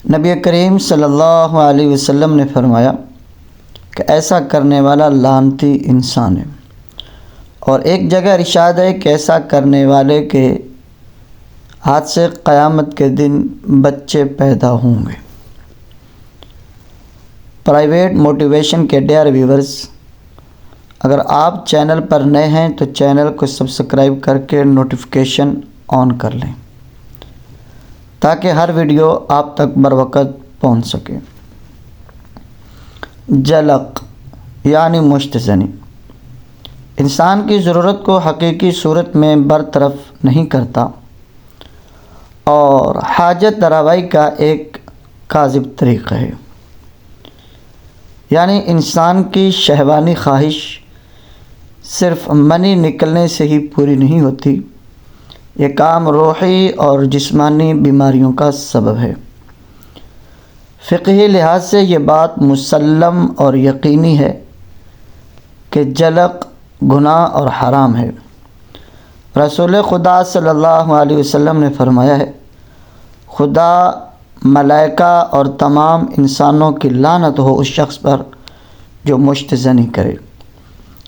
نبی کریم صلی اللہ علیہ وسلم نے فرمایا کہ ایسا کرنے والا لعنتی انسان ہے، اور ایک جگہ ارشاد ہے کہ ایسا کرنے والے کے ہاتھ سے قیامت کے دن بچے پیدا ہوں گے۔ پرائیویٹ موٹیویشن کے ڈیئر ویورز، اگر آپ چینل پر نئے ہیں تو چینل کو سبسکرائب کر کے نوٹیفیکیشن آن کر لیں تاکہ ہر ویڈیو آپ تک بروقت پہنچ سکے۔ جلق یعنی مشت زنی انسان کی ضرورت کو حقیقی صورت میں برطرف نہیں کرتا اور حاجت روائی کا ایک کاذب طریقہ ہے، یعنی انسان کی شہوانی خواہش صرف منی نکلنے سے ہی پوری نہیں ہوتی، یہ کام روحی اور جسمانی بیماریوں کا سبب ہے۔ فقہی لحاظ سے یہ بات مسلم اور یقینی ہے کہ جلق گناہ اور حرام ہے۔ رسول خدا صلی اللہ علیہ وسلم نے فرمایا ہے، خدا، ملائکہ اور تمام انسانوں کی لعنت ہو اس شخص پر جو مشت زنی کرے۔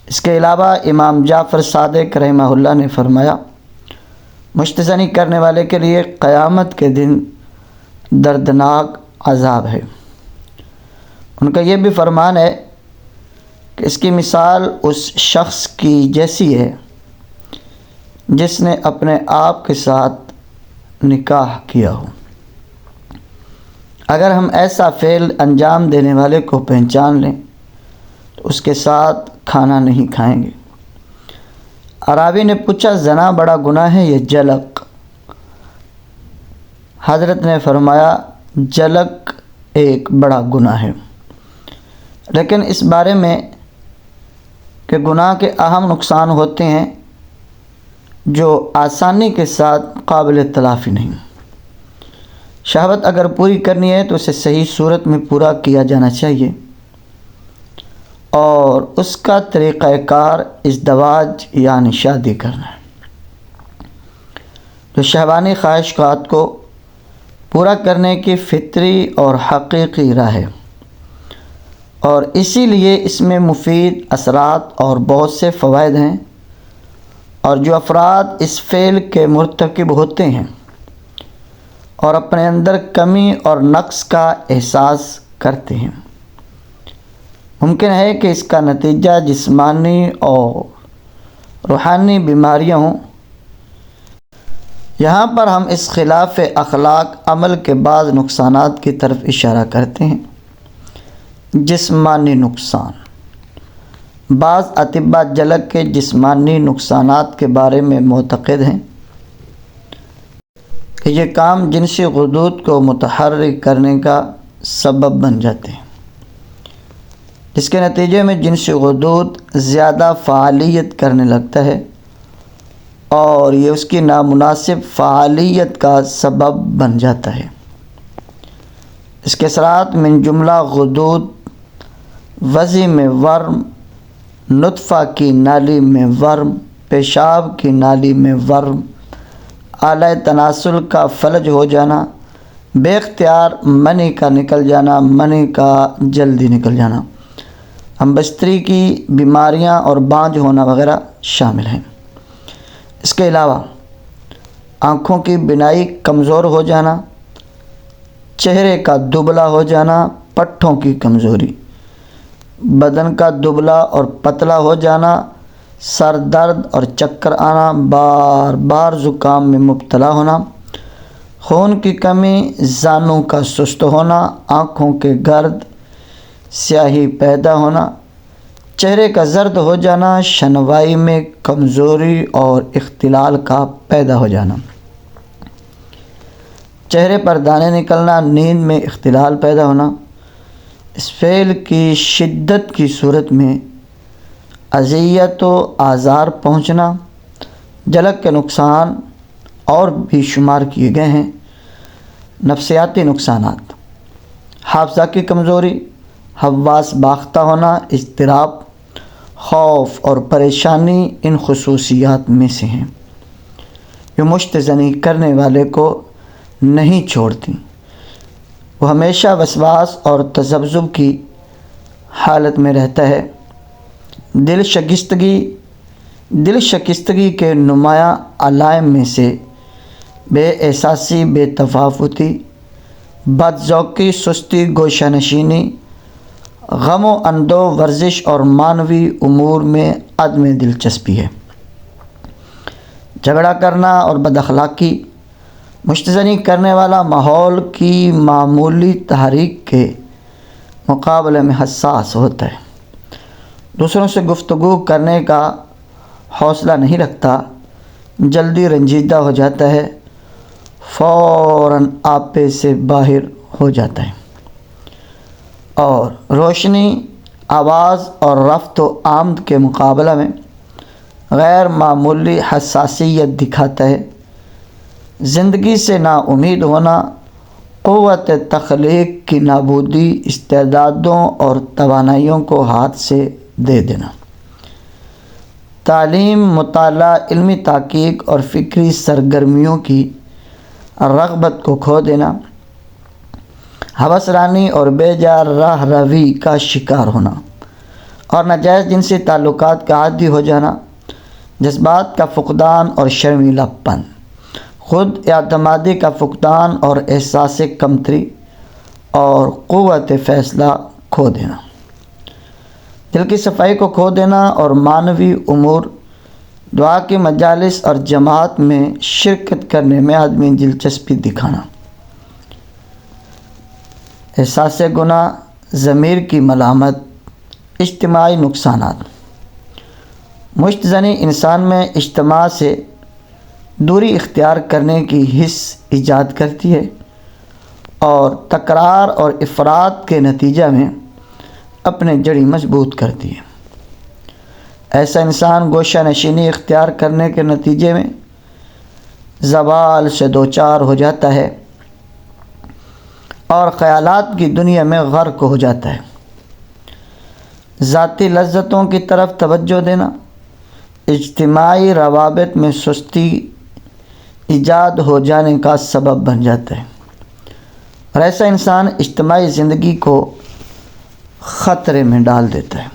اس کے علاوہ امام جعفر صادق رحمہ اللہ نے فرمایا، مشت زنی کرنے والے کے لیے قیامت کے دن دردناک عذاب ہے۔ ان کا یہ بھی فرمان ہے کہ اس کی مثال اس شخص کی جیسی ہے جس نے اپنے آپ کے ساتھ نکاح کیا ہو۔ اگر ہم ایسا فعل انجام دینے والے کو پہچان لیں تو اس کے ساتھ کھانا نہیں کھائیں گے۔ راوی نے پوچھا، زنا بڑا گناہ ہے یا جلق؟ حضرت نے فرمایا، جلق ایک بڑا گناہ ہے، لیکن اس بارے میں کہ گناہ کے اہم نقصان ہوتے ہیں جو آسانی کے ساتھ قابل تلافی نہیں۔ شہوت اگر پوری کرنی ہے تو اسے صحیح صورت میں پورا کیا جانا چاہیے، اور اس کا طریقہ کار ازدواج یعنی شادی کرنا ہے، جو شہوانی خواہشات کو پورا کرنے کی فطری اور حقیقی راہ ہے، اور اسی لیے اس میں مفید اثرات اور بہت سے فوائد ہیں، اور جو افراد اس فعل کے مرتکب ہوتے ہیں اور اپنے اندر کمی اور نقص کا احساس کرتے ہیں، ممکن ہے کہ اس کا نتیجہ جسمانی اور روحانی بیماریاں ہوں۔ یہاں پر ہم اس خلاف اخلاق عمل کے بعض نقصانات کی طرف اشارہ کرتے ہیں۔ جسمانی نقصان۔ بعض اطباء جلق کے جسمانی نقصانات کے بارے میں معتقد ہیں کہ یہ کام جنسی غدود کو متحرک کرنے کا سبب بن جاتے ہیں، جس کے نتیجے میں جنسی غدود زیادہ فعالیت کرنے لگتا ہے، اور یہ اس کی نامناسب فعالیت کا سبب بن جاتا ہے۔ اس کے اثرات من جملہ غدود، وضع میں ورم، نطفہ کی نالی میں ورم، پیشاب کی نالی میں ورم، آلہ تناسل کا فلج ہو جانا، بے اختیار منی کا نکل جانا، منی کا جلدی نکل جانا، امبستری کی بیماریاں اور بانجھ ہونا وغیرہ شامل ہیں۔ اس کے علاوہ آنکھوں کی بینائی کمزور ہو جانا، چہرے کا دبلا ہو جانا، پٹھوں کی کمزوری، بدن کا دبلا اور پتلا ہو جانا، سر درد اور چکر آنا، بار بار زکام میں مبتلا ہونا، خون کی کمی، زانوں کا سست ہونا، آنکھوں کے گرد، سیاہی پیدا ہونا، چہرے کا زرد ہو جانا، شنوائی میں کمزوری اور اختلال کا پیدا ہو جانا، چہرے پر دانے نکلنا، نیند میں اختلال پیدا ہونا، اس فعل کی شدت کی صورت میں اذیت و آزار پہنچنا۔ جلق کے نقصان اور بھی شمار کیے گئے ہیں۔ نفسیاتی نقصانات: حافظہ کی کمزوری، حواس باختہ ہونا، اضطراب، خوف اور پریشانی ان خصوصیات میں سے ہیں جو مشت زنی کرنے والے کو نہیں چھوڑتی۔ وہ ہمیشہ وسواس اور تذبذب کی حالت میں رہتا ہے۔ دل شکستگی کے نمایاں علائم میں سے بے احساسی، بے تفاوتی، بد ذوقی، سستی، گوشہ نشینی، غم و اندو، ورزش اور معنوی امور میں عدم دلچسپی ہے۔ جھگڑا کرنا اور بد اخلاقی مشتزنی کرنے والا ماحول کی معمولی تحریک کے مقابلے میں حساس ہوتا ہے۔ دوسروں سے گفتگو کرنے کا حوصلہ نہیں رکھتا، جلدی رنجیدہ ہو جاتا ہے، فوراً آپے سے باہر ہو جاتا ہے، اور روشنی، آواز اور رفت و آمد کے مقابلہ میں غیر معمولی حساسیت دکھاتا ہے۔ زندگی سے نا امید ہونا، قوت تخلیق کی نابودی، استعدادوں اور توانائیوں کو ہاتھ سے دے دینا، تعلیم، مطالعہ، علمی تحقیق اور فکری سرگرمیوں کی رغبت کو کھو دینا، ہوس رانی اور بے جا راہ روی کا شکار ہونا، اور ناجائز جنسی تعلقات کا عادی ہو جانا، جذبات کا فقدان اور شرمیلا پن، خود اعتمادی کا فقدان اور احساس کمتری اور قوت فیصلہ کھو دینا، دل کی صفائی کو کھو دینا اور معنوی امور، دعا کی مجالس اور جماعت میں شرکت کرنے میں آدمی دلچسپی دکھانا، احساس گناہ، ضمیر کی ملامت، اجتماعی نقصانات۔ مشت زنی انسان میں اجتماع سے دوری اختیار کرنے کی حس ایجاد کرتی ہے اور تکرار اور افراط کے نتیجہ میں اپنے جڑی مضبوط کرتی ہے۔ ایسا انسان گوشہ نشینی اختیار کرنے کے نتیجے میں زوال سے دوچار ہو جاتا ہے اور خیالات کی دنیا میں غرق ہو جاتا ہے۔ ذاتی لذتوں کی طرف توجہ دینا اجتماعی روابط میں سستی ایجاد ہو جانے کا سبب بن جاتا ہے، اور ایسا انسان اجتماعی زندگی کو خطرے میں ڈال دیتا ہے۔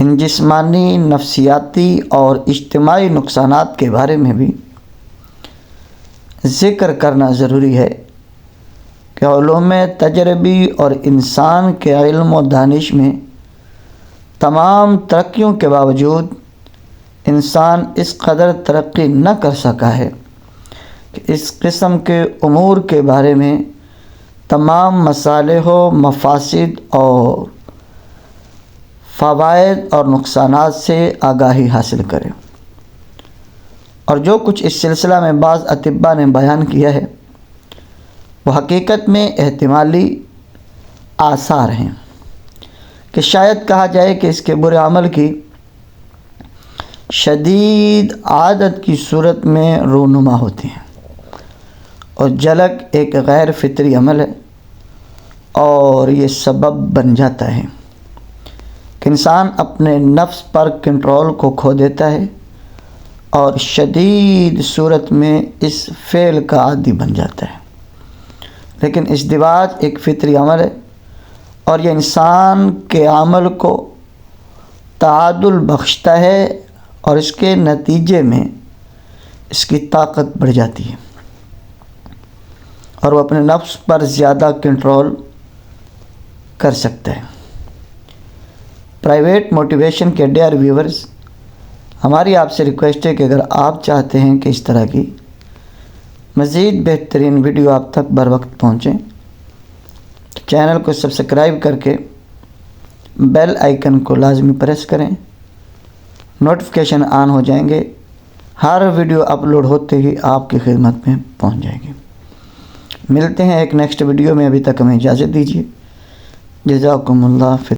ان جسمانی، نفسیاتی اور اجتماعی نقصانات کے بارے میں بھی ذکر کرنا ضروری ہے کہ علوم تجربی اور انسان کے علم و دانش میں تمام ترقیوں کے باوجود انسان اس قدر ترقی نہ کر سکا ہے کہ اس قسم کے امور کے بارے میں تمام مصالح و مفاسد اور فوائد اور نقصانات سے آگاہی حاصل کرے، اور جو کچھ اس سلسلہ میں بعض اطباء نے بیان کیا ہے وہ حقیقت میں احتمالی آثار ہیں، کہ شاید کہا جائے کہ اس کے برے عمل کی شدید عادت کی صورت میں رونما ہوتی ہیں، اور جلک ایک غیر فطری عمل ہے، اور یہ سبب بن جاتا ہے کہ انسان اپنے نفس پر کنٹرول کو کھو دیتا ہے اور شدید صورت میں اس فعل کا عادی بن جاتا ہے۔ لیکن ازدواج ایک فطری عمل ہے، اور یہ انسان کے عمل کو تعادل بخشتا ہے، اور اس کے نتیجے میں اس کی طاقت بڑھ جاتی ہے، اور وہ اپنے نفس پر زیادہ کنٹرول کر سکتا ہے۔ پرائیویٹ موٹیویشن کے ڈیئر ویورز، ہماری آپ سے ریکویسٹ ہے کہ اگر آپ چاہتے ہیں کہ اس طرح کی مزید بہترین ویڈیو آپ تک بر وقت پہنچیں تو چینل کو سبسکرائب کر کے بیل آئیکن کو لازمی پریس کریں، نوٹیفیکیشن آن ہو جائیں گے، ہر ویڈیو اپلوڈ ہوتے ہی آپ کی خدمت میں پہنچ جائے گی۔ ملتے ہیں ایک نیکسٹ ویڈیو میں، ابھی تک ہمیں اجازت دیجیے۔ جزاکم اللہ۔